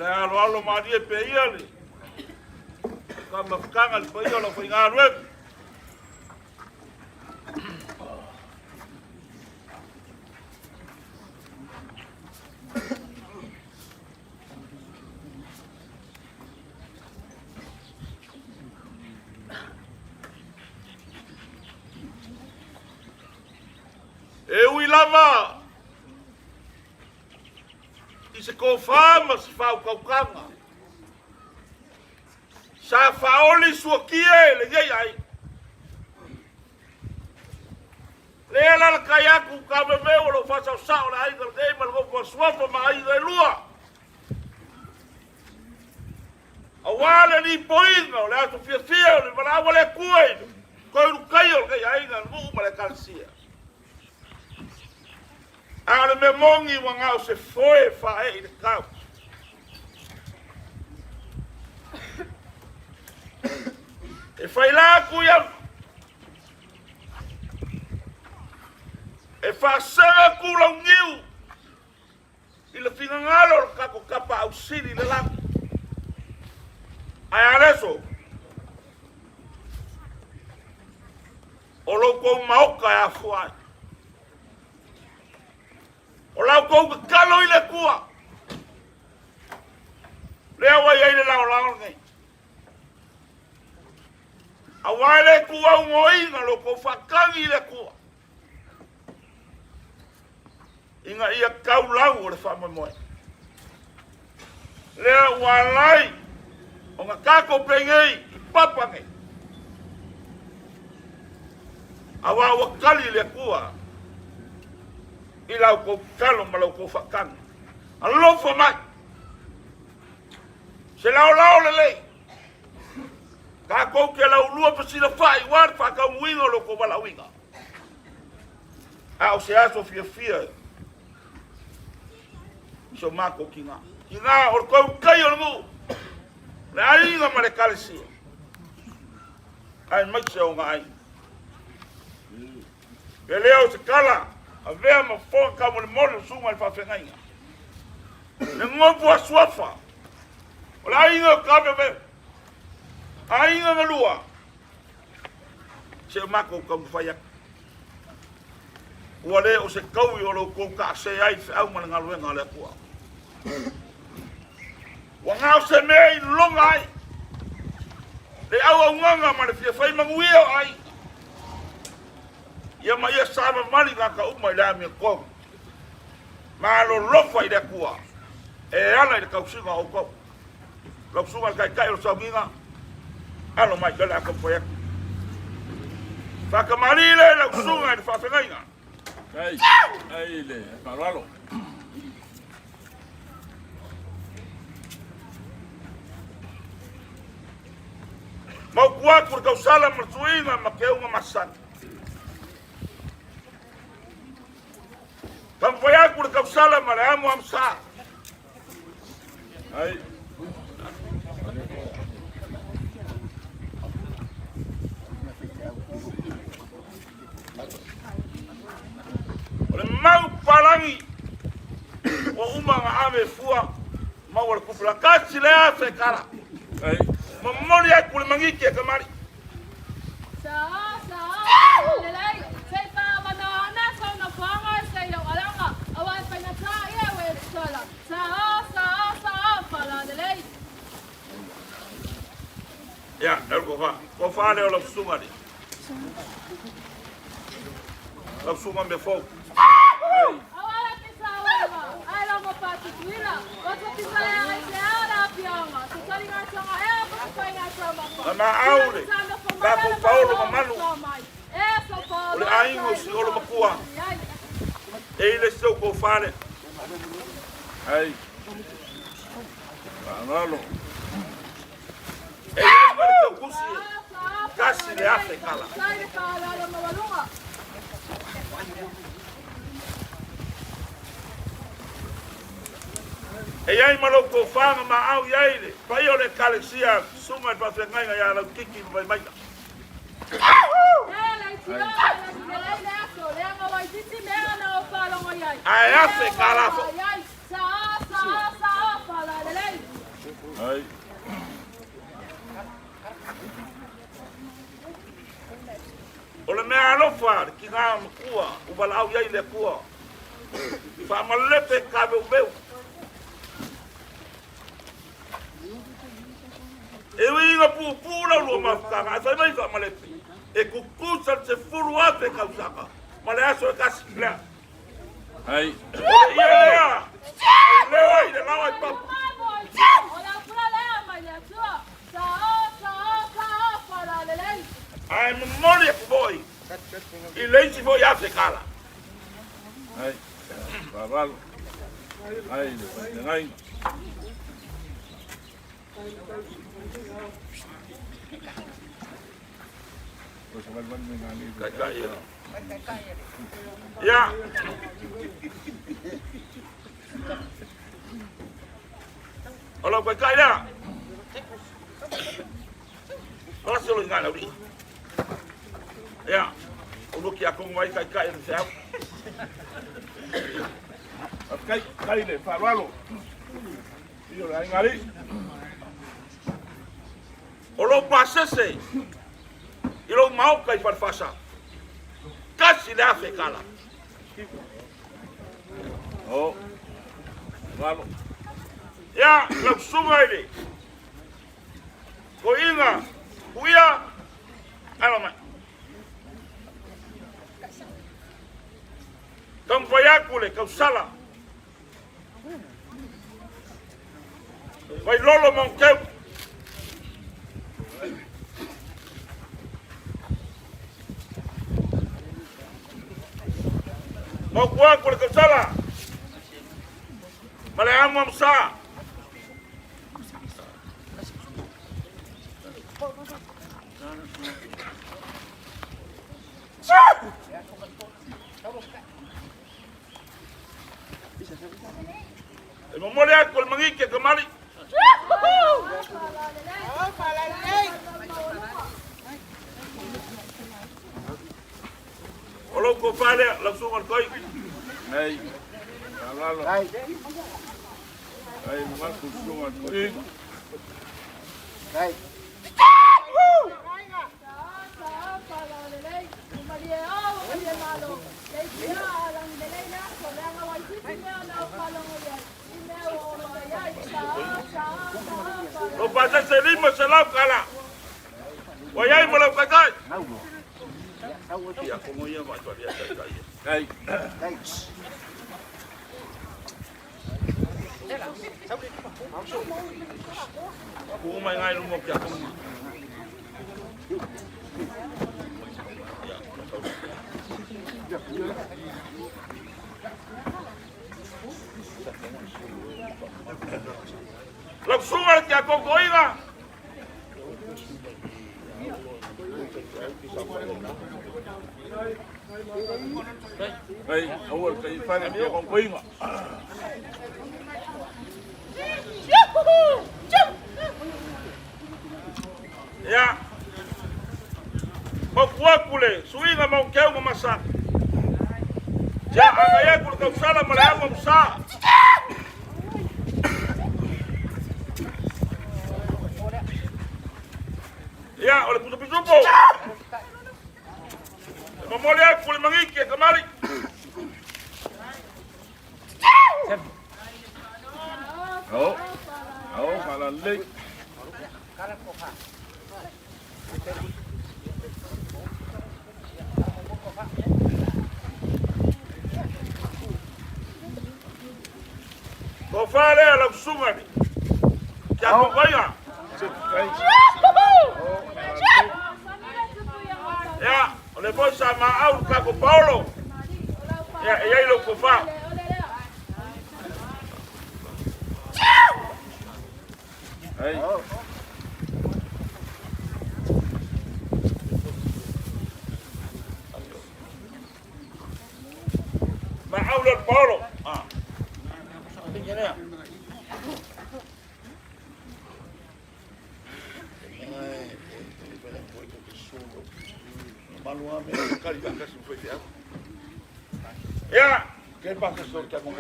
Le alo mani e pe ia le. Ka mafkanga le pe ia lo fai ngā rue. E ui lava i se ko whama si whau kaukanga. Sa whaoli sua kie le ngei ai. Le ala kai aku ka meweo lo whasau sao le aiga le ngei malgo kwa suafa ma aiga e lua. A wale ni poinga o le atu fia fia o le malawa le kuei. Koe rukai o le ngei aiga le muu ma le kalsia. Ale me mongi wa ngau se foe fa e le kau. E fai la ku ya. E fa sanga ku la ngiu. I le finga ngalo ka ko kapa au siri le la. Ai areso. O lo ko maoka ya fuai. O lau kou ka kalo i le kua. Lea wai ai le lao ngai. A wai le kua ungoinga lo kou whakangi le kua. Inga ia kau lau o le whamamoe. Lea walai. O ngā kako pengei i papangai. A wā wakali le kua. I lau ko kalo ma lau ko whakanga. A lofa mai. Se lau le lei. Ka kou ke lau lua pasina whai war whakau winga lo ko wala winga. A o se aso fia fia. So mako ki ngā. Ki ngā o kou kai o ngu. Le ainga ma le kalesia. Ai mai se o ngā ai. Pe leo se kala. A vea ma foka ka mo le mole sunga le whawhengainga. Le ngopu a suafa. O la inga ka me me. A inga ma lua. Se mako ka mwhaiak. Ua le o se kaui o lo kou ka se ai fe au ma le ngaluenga le kua. Wa ngau se mea i longa ai. Le au au nganga ma le fia whai manguia ai. Ia mai ia sama mali ngā ka umai lea mea kong. Malo lofa i le kua. E ala i le kausinga o kou. Kausunga kai kai o sauginga. Alo mai kele a kampoia. Whakamari le lausunga i le whawhengainga. Ai le, Faaloalo. Mau kuat kur kau salam mertuinga makeunga masana. Kampoia kur kau salam mare amu amsa. Ai. Ole mau palangi o umanga ame fua mau le kupula kasi le afe kala. Ai. Mamoli ai kule mangiki e kamari. Sa, lelai, sei pa manana sa na fanga sei yo alanga, awai pa na sa ia we sala. Sa, pala lelai. Ya, elko fa. Ko fale o la sunga ni. La sunga me fo. Awala pisa wala, ai la mo pa tuila. Wato pisa ya se ara pianga. Se tali nga sanga e pa pa nga sama. Na aule. Ba ko Paulo mamanu. Eso Paulo. Ole aingo si olo makua. E ile so ko fale. Ai. Faaloalo. E ile mare ko kusi. Kasi le afe kala. Sai Faaloalo mawalunga. E ai malo ko fanga ma au yaile. Pai ole kalesia sunga pa fengainga ya la kiki mai mai. Ai afe kala fo. Ai. Ole me alofa ki nga mkua ubala au yaile kua. Faamalepe Taveuveu. E winga pu la lo mafkanga, sai mai Faamalepe. E kukusa se furu afe kausaka. Male aso e kasi plea. Ai. Ole ia lea. Lea i le lawa i papu. Ai mamoli e kuboi. I leisi foi afe kala. Ai. Faaloalo. Ai le, whawhengainga. Kai ya. Ola kai ya. Ola solo ngala uri. Ya. Uno ki akong mai kai ni sa. Kai le, Faaloalo. Io la ingari. Olo pasese. Ilo mau kai farfasa. Kasi le afe kala. Oh. Faaloalo. Ya, la sunga ile. Ko inga. Kuia. Alama. Tam vayakule kausala. Vai lolo monkeu. Mau kuat kule kausala. Male amo amsa. E mamole ako mangike kamali. Olo ko fale la sunga koi. Ai. Faaloalo. Ai. Ai, nomás kusunga koi. Ai. Lo pasa se lima se la kala. Wayai mo la kai. Ya como ya ma to ya kai. Ai. Ai. Kung may ngay lumog siya kung... Lagsungan siya kung ko'y nga. Hey, awal kay Faamalepe dia kong koy nga. Ya. Magkuwag kule, suwi nga mong kaya mamasak. Ya, ang ayag kung kausala malayang mamsa. Ya, oleh puto pisupo. Mamoliak kule mangikit, kamari. Oh, Faamalepe. Kau fale alam sungai. Kaya kau kaya. Ya, oleh bos sama au kako Paulo. Ya, ia ilo kufa. Hey. Mau lo Paulo. Ah. Ya, que pasa sobre que hago.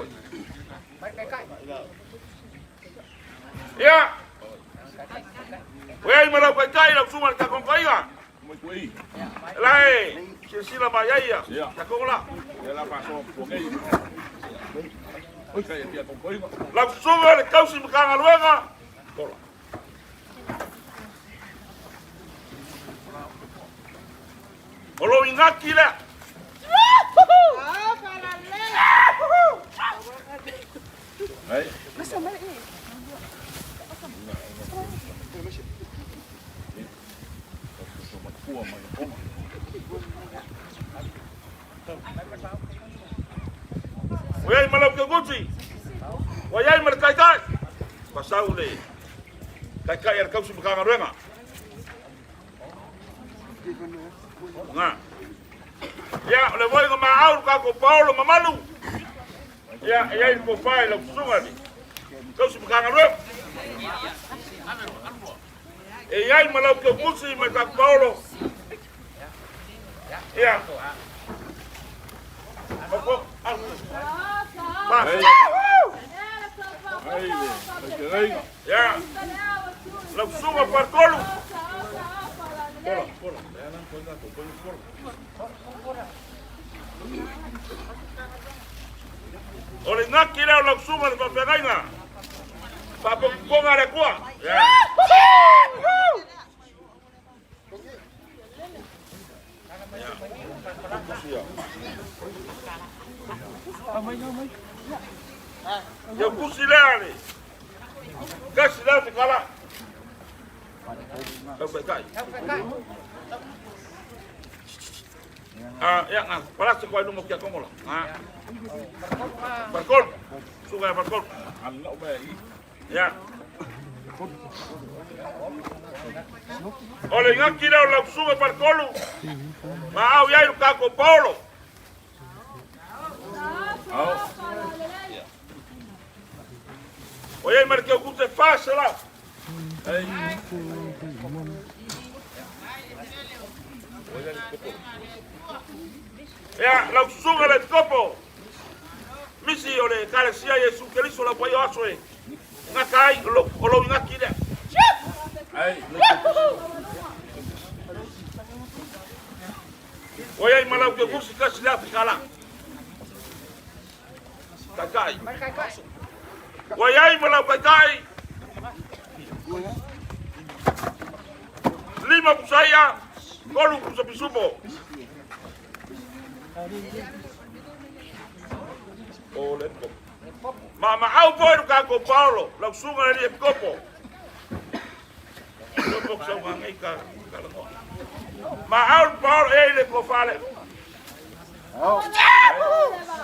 Ya. Wei malau kai lau suman ka kong kai ga. Muy koy. Lai, sila bayaya. Ya. Ka kong la. Ya la pasó por ahí. Hoy kay dia kong koy nga. Lau suman kau si mkanga luenga. Tola. Olo ingaki le. Hey. Wei malau ke guci. Wayai mal kai kai. Pasau le. Kai kai er kau si mkanga luenga. Nga. Ya, le voy a mau ka ko Paulo mamalu. Ya, ia ko fai la sunga ni. Kau si mkanga luenga. E ai malau ke guci me ka Paulo. Ya. Apa? Pas. Hey. Hey. Ya. La sunga par colo. Cola. Oleh nak kira la sunga pa pegaina. Pa ponga re kwa. Ya. Ya kusilani. Kasilani kala. Kai. Ah, ya ngang. Para se kau numok ya komola. Ah. Barkol. Sungai barkol. Anak bayi. Ya. Oleh ngak kira la sungai barkolu. Mau ya ilu kako Paulo. Oh. Oye, marque o se fácil lá. Hey. Ya, la sunga le copo. Misi ole kale sia Yesu Kristo la payo aswe. Ngakai lo ngakile. Hey. Oye, malau ke kursi kasi la fikala. Kakai. Oye, malau kakai. Lima kusaya. Kolu kusapisupo. Ole pop. Ma au foi ka ko Paulo, la sunga ni kopo. Kopo sa ngai ka. Ma au Paulo ele ko fale. Oh.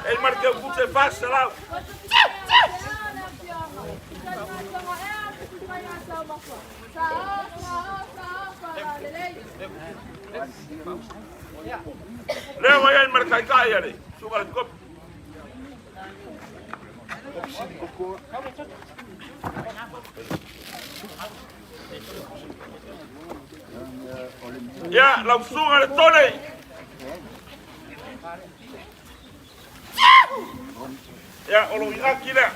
El marque o se faz lá. Leva aí marca cai ali. Suba o copo. Ya, la sunga le tole. Ya, olo aquí la.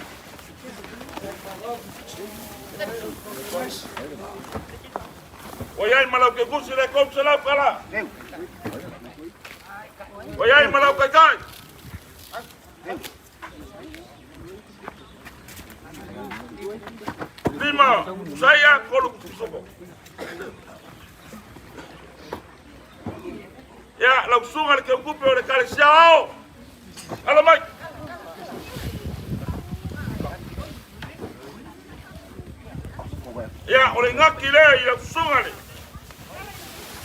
Oyai malau ke gusi le kom se la kala. Oyai malau ke kai. Lima, saya kolu kusuko. Ya, la sunga le ke kupe o le kale siao. Ala mai. Ya, ole ngaki le ya sunga le.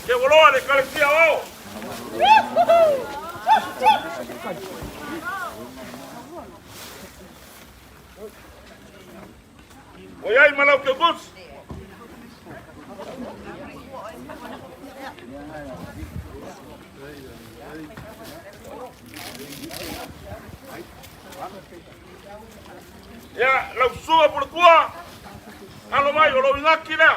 Ke woloa le kale siao. Oyai malau ke gus. Ya, lau suga por tua. Alo mai o lo ngaki le.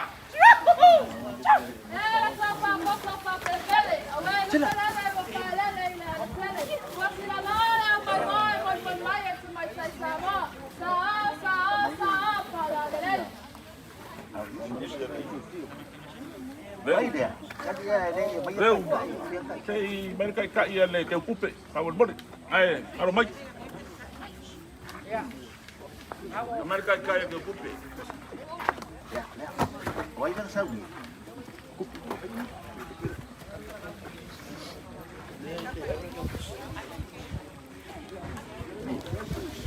Leu, sei mereka ikat ia le kau pupe, kau boleh. Ai, alo mai. Mereka ikat ia kau pupe. Quay nó sao nhỉ?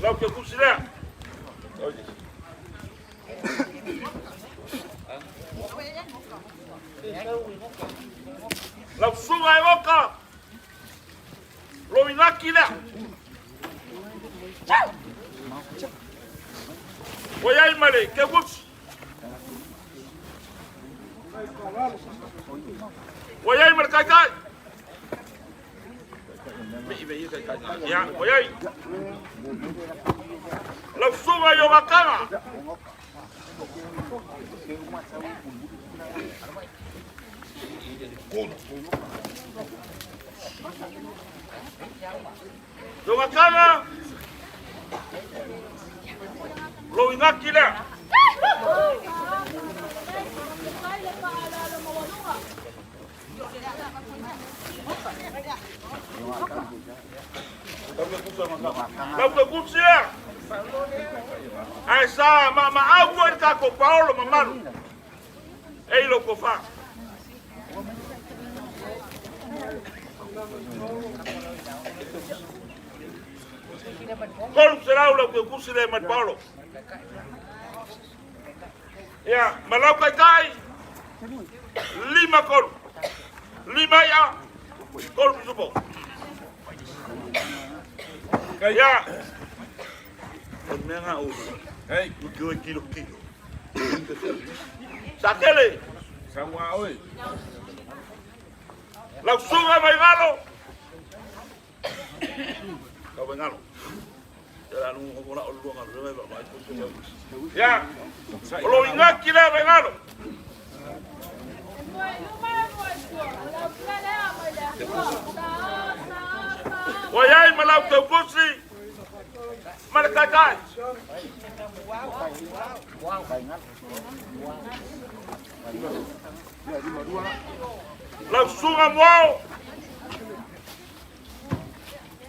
Lau kau kusi le. Lau sungai boka. Lo inaki le. Oyai male, ke kusi. Oyai male kai kai. Ya, oyai. Lau sungai yo bakanga. Yo bakanga. Lo inaki le. Lau ke kusi le. Ai sa ma au foi ka ko Paulo mamaru. Ei lo ko fa. Kol será lo que kusi le mat Paulo. Ya, malau kai kai. Lima kol. Lima ya. Kol supo. Kaya. Menga o. Hey, o kilo. Sakele. Sawa oi. La sunga mai galo. Kau bengalo. Jalan ngomong nak luang ngalo. Ya. Lo ingaki le bengalo. Oyai malau ke kusi. Mereka kai. Langsung mau.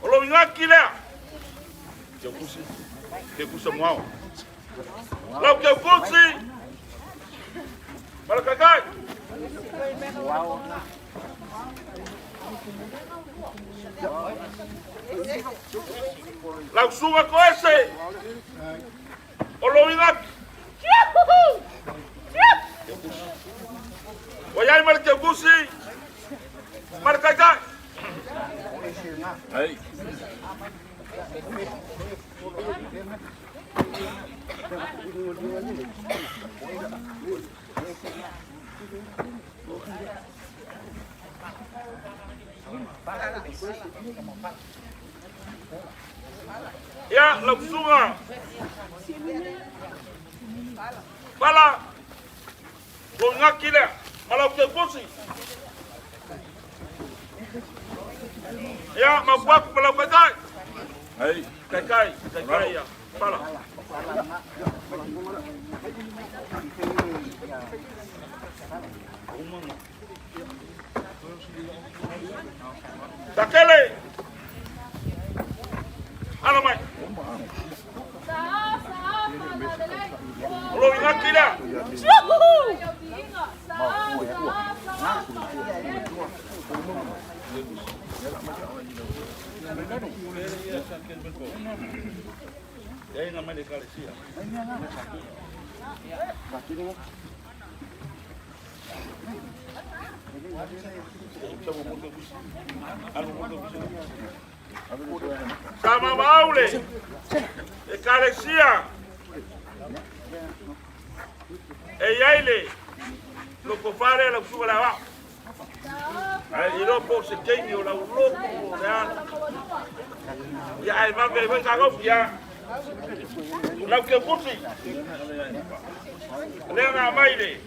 Kalau ingaki le. Que kusi mau. Lau ke kusi. Mereka kai. lau sunga ko ese. O lo ingat. Wayai mar ke busi. Mar kaja. Hey. Ya, lau sunga. Pala. Ko ngakile, malau ke busi. Ya, mabuak malau kaja. Hey. Kai ya. Pala. Takele. Ano mai? Lo ngakila. Ya ina mai kalesia. Sama maule. E kalesia. E yaile. Lo ko fare la suga la va. Ai ro po se kengi o la ulo. Ya ai va be ka go ya. La ke pusi. Le na maile.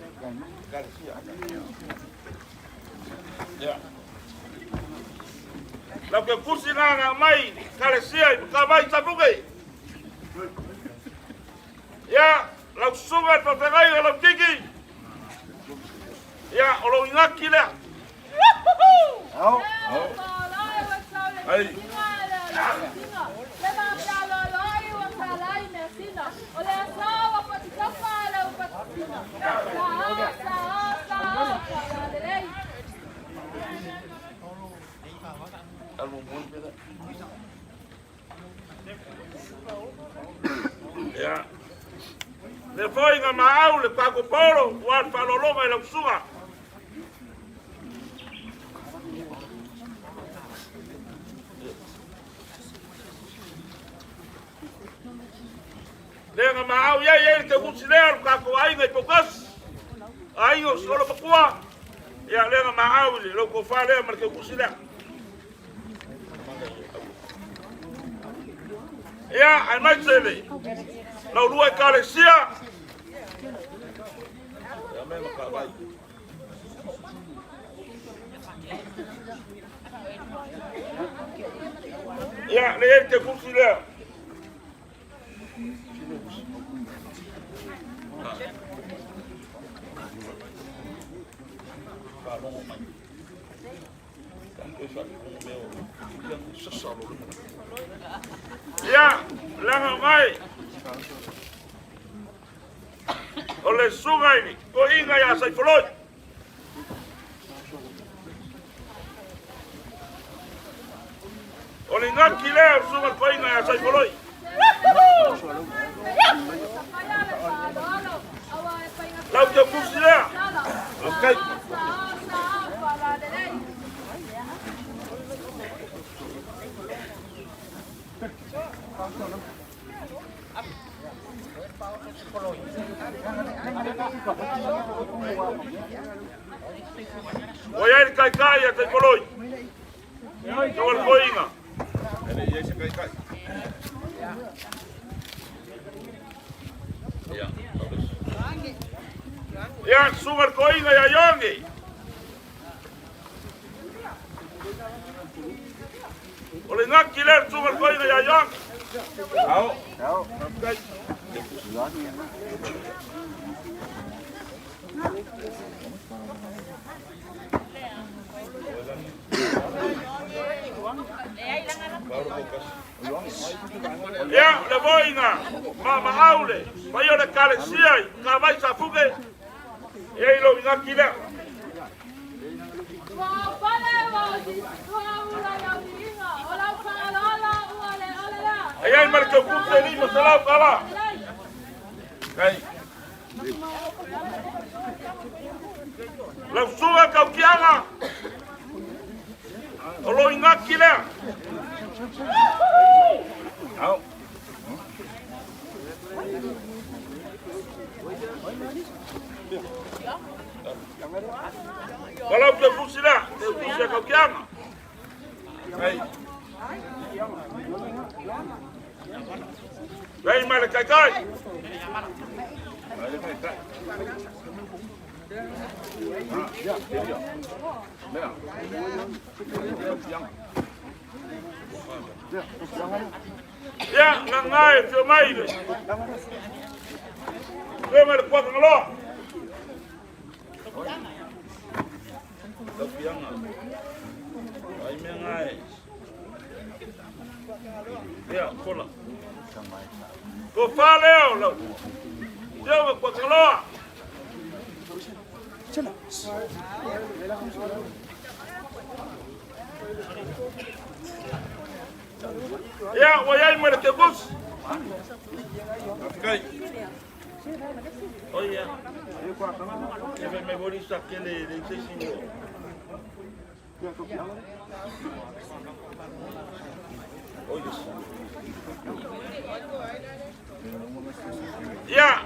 Ya. La que pusi na mai kalesia ka vai sabuge. Ya, la suga pa pegai la kiki. Ya, o lo ngakile. Au. Hey. Ya. Le foi nga maau le pago polo, wa Faaloaloga e lausuga. Le nga maau ye te kusiler ka ko ai ngai pokas. Ai o solo pakua. Ya le nga maau le lo ko fa le mar ke kusiler. Ya, ai mai tele. Lau rua kalesia. Ya, le te kusiler. Ya, langa mai. Ole sungai ni, ko inga ya sai foloi. Ole ngaki leo sungai ko inga ya sai foloi. Lau te kusi lea. Okay. Voy a ir kai ya te koloi. Yo el koinga. Ya sugar koinga ya yongi. Ole ngaki le sugar koinga ya yongi. Au. Au. Ya, le voinga. Mama aule. Vai ole kalesia, ka vai sa fuge. E lo ngaki le. Wa pale wa di wa ula ya dinga. Ola pala la ua le ole la. Ai mai ke kuta ni masalah kala. Kai. Lau sunga kau kianga. Olo inga kile. Au. Kalau ke fusila, ke fusila kau kianga. Kai. Kai mana kai kai. Ya, ngangai ke mai ni. Ke mai kuat ngalo. Kapiang. Ai mengai. Ya, kola. Ko faleo lo. Dia kuat ngalo. Ya, wayai mana ke bus? Okay. Oh ya. Ya me voy a sacar el sesivo. Oh yes. Ya.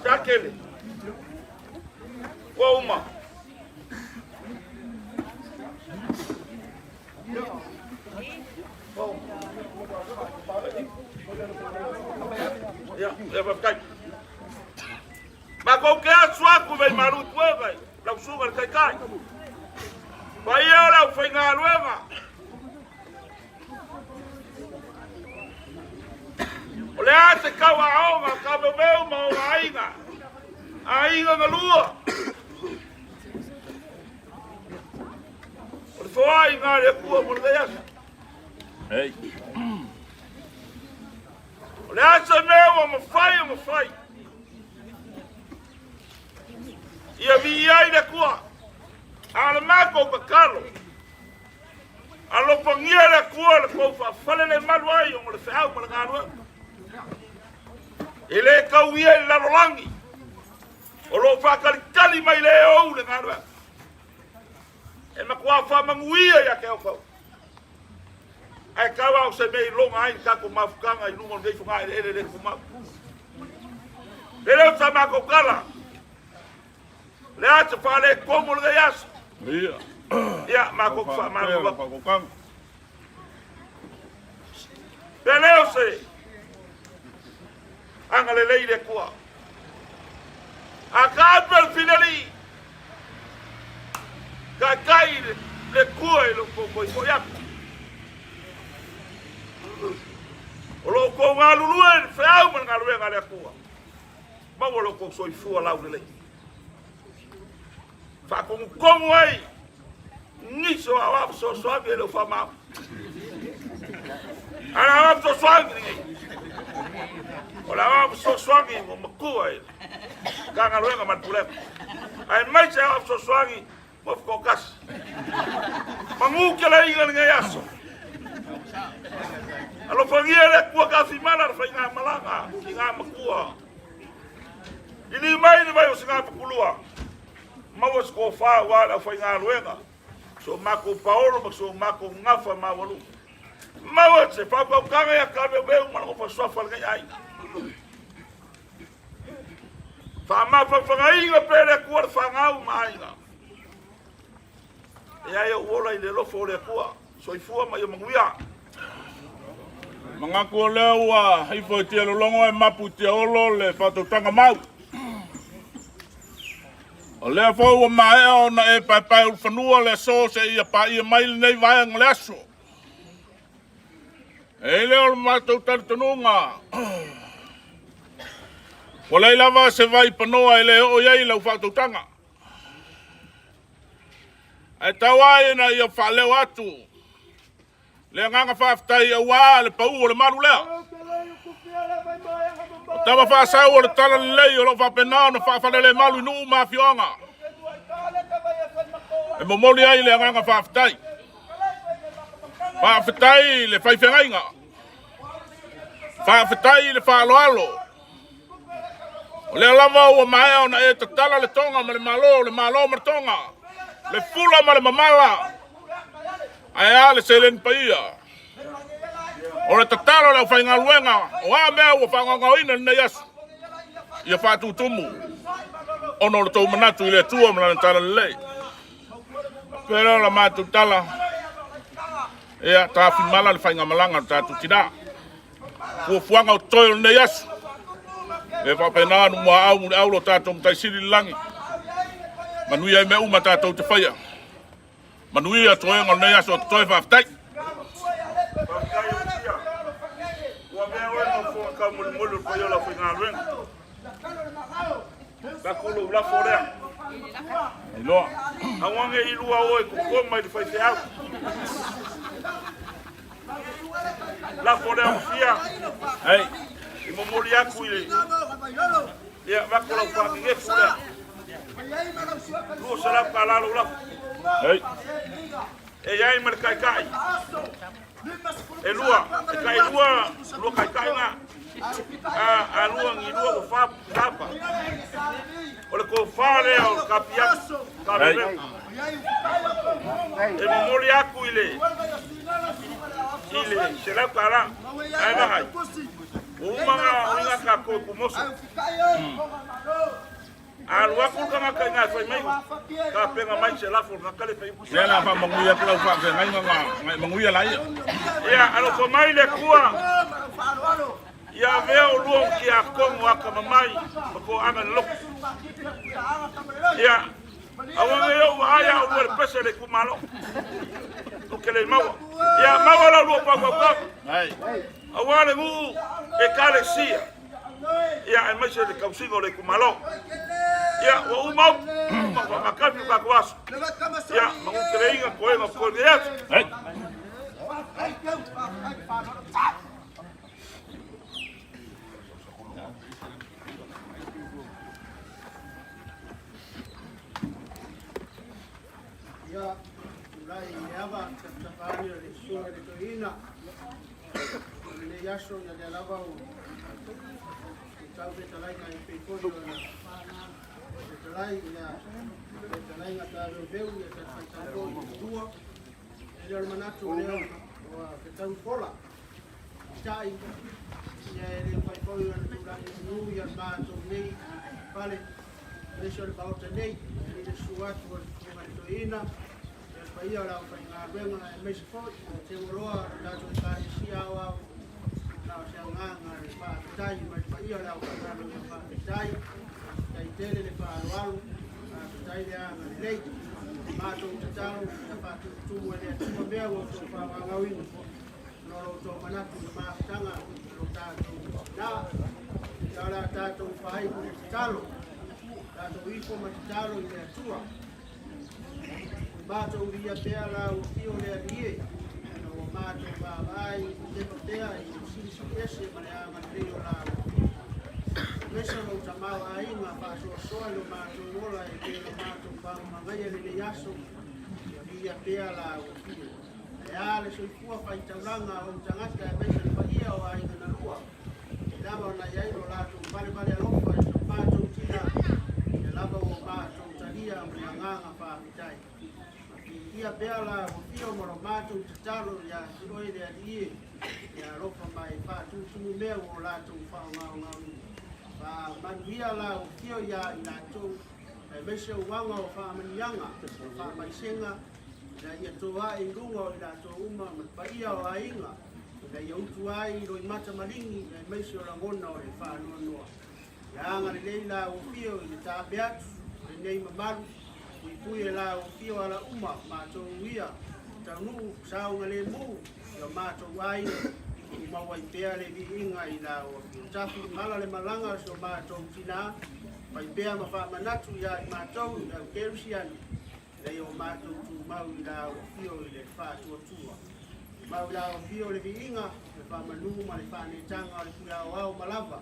Sakele. Uma. Ya pakai. Mas qualquer suaco vem maruto vai. Lá o sugar cai. Vai lá o fenga luega. Olha se kawa aonga, Taveuveu ma ainga. Ainga na lua. Foi na rua por dentro. Ei. Olha essa meu, uma fai. E a minha ainda cua. A maco bacalo. A lopangia da cua, com fala le maluai, um le fau para garo. Ele cauia la rolangi. O lo fa kali mai le o le garo. E makua fa manguia ya ke o. Ai kawa o se mei longa ai ka ko mafukanga i lumo ngei funga ele kuma. Ele o sama ko kala. Le ate fa le como le yas. Ia. Ia ma ko fa ma ko kang. Ele o se. Anga le leile kwa. Akabel finali. Kakai le kua e lo ko ya. O lo ko nga lulue fau man nga lue nga le kua. Ma wo lo ko soi fu la u le. Fa ko ai. Ni so awa so be lo fa ma. Ana wa so ni. O la wa so ni mo kua e. Ka nga lue nga man pule. Ai mai se wa so ni. Mo fokas. Mangu ke la inga nga yaso. Alo fangia le kua ka fimana fa inga malanga, inga makua. Ini mai ni vai o singa pukulua. Mawas ko fa wala fa inga luenga. So mako Paolo so mako ngafa mawalu. Mawas se fa ko kanga ya Taveuveu mana ko fa fa nga ai. Fa ma fa inga pele kua fa ngau mai nga. Ya yo wola ile lo fo le kua. So ifua mai manguia. Mga ko lewa, hai fo te longo e mapu te olo le fatotanga mau. O le fo wa mai ona e pai u fanua le so se ia pa ia mai nei vai ang leso. E le o mato tartunga. O le lava se vai panoa ele o ia le fatotanga. E tawai na ia faleo atu. Le nganga faftai wa le pau le maru le. Tava fa sa o le tala le o lo fa pena no fa le malu no ma fionga. E mo moli ai le nganga faftai. Whawhetai le whaiwhengainga. Whawhetai le whaaloalo. O le lava ua mai au na e tatala le tonga ma le malo ma le tonga. Le fula ma le mamala. Ai a le selen paia. O le tatala le whainga luenga. O a mea ua whangangauina nei asu. Ia whatutumu. Ono le tau manatu i le tua ma le tala le lei. Pero la matu tala. Ea tafi mala le whainga malanga tatu tina. Fuanga o toil nei asu. E whapena anu mua au lo tātou mtai siri langi. Manui ai me uma tātou te whaia. Manui a toenga nei aso te toi whaftai. Ua mea oe no fua ka muli muli whaia la whainga ruenga. Ka kulu la forea. Iloa. Awange ilua oe kukua mai te whaite au. La forea mfia. Hei. I momoli aku ile. Ia wakola upaki nge fura. Lua sarap ka lalo la. Hei. E iai mara kai kai. E lua. E kai lua. Lua kai kai nga. A lua ngi lua ko fapa. Ole ko fare o kapiaku. Taveuveu. E momoli aku ile. Ile sarap ka la. Ai mahai. Umanga uinga ka ko kumoso. Alua ku ka ka nga fai mai. Ka penga mai se la fo ka kale pe. Ya la fa manguia kala fa ke ngai manguia lai. Ya alo ko mai le kua. Ya veo luo ki a kongo aka mai ko anga lok. Ya awanga yo aya o le pese le kumalo. O ke le mawa. Ya mawa la luo pa pa. Ai. Awale ngu e kale sia. Ya e mai se le kausingo le kumalo. Ya wa umau ma ka fi ka kwaso. Ya ma ngu kreinga ko e ma ko le. Ai. Ya, mulai leava tafari le sua le toina. Le yaso na le lava o. Tau te talai na pe kono na. Te talai na te talai na Taveuveu e te tau tua. E le manatu le o te tau fola. Tai ya le pai kono na tulai nu ya ma to nei vale. Le so le bauta nei le sua tu toina. Ia la whainga renga e mesi fōi, te uroa rato e kāre sia au na o sea nganga le whaapetai, mai whaia la whainga renga whaapetai, kai tere le Faaloaloga, whaapetai le anga le lei, mātou te tau, ia whātou tumu e lea tima mea o tō whaangawinu, noro tō manatu le maafutanga, o tātou nā, ia la tātou whaiku le talo, tātou ifo ma te talo i lea tua, Mato ia pea la o tio le alie, o mato vai te patea i sisi ese marea mateo la. Mesa no tamau ainga pa so lo mato ola e ke mato pa mangai le yaso ia pea la o tio. E ale so fua fa taulanga o tangata e mesa pa ia o ainga na rua. E lava na ia lo la to vale alofa e mato tina. E lava o mato talia mreanga pa mitai. Ia pea la o fio moro mātou te talo ia hiroi le alie ia ropa mai whātutumu mea o lātou whaongau. Manuia la o fio ia i lātou e mese o wanga o whaamanianga o whaamaisenga ia ia toa i runga o i lātou uma ma paia o ainga ia ia utu ai roi mata maringi ia mese o langona o e whaanoanoa. Ia anga le leila o fio i le tāpeatu, le nei mamaru Pui la o fio ala uma mātou ia tanu saunga le mu ia mātou ai i mawai pea le vi inga i la o tafi mala le malanga so mātou tina pai pea ma whaamanatu ia i mātou i au kerusiani le o mātou tu mau i la o fio i le whātua tua mau i la o fio le vi inga le whaamanu ma le whaanetanga o le pui au au malava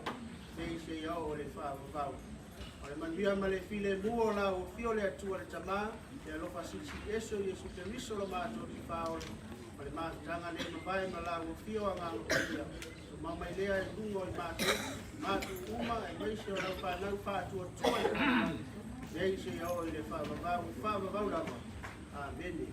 le se au o le whaavavau le manuia ma le file muo la o fio le atua le tamā, le alofa sisi eso i esu te riso lo mātou ki whaole, Pare mātanga le mawai ma la uwhio ngā uwhia. Mamai lea e lungo i mātu uma e meise o lau whanau whātua tua i kāna. Meise i au i le whāwavau lava. Amene.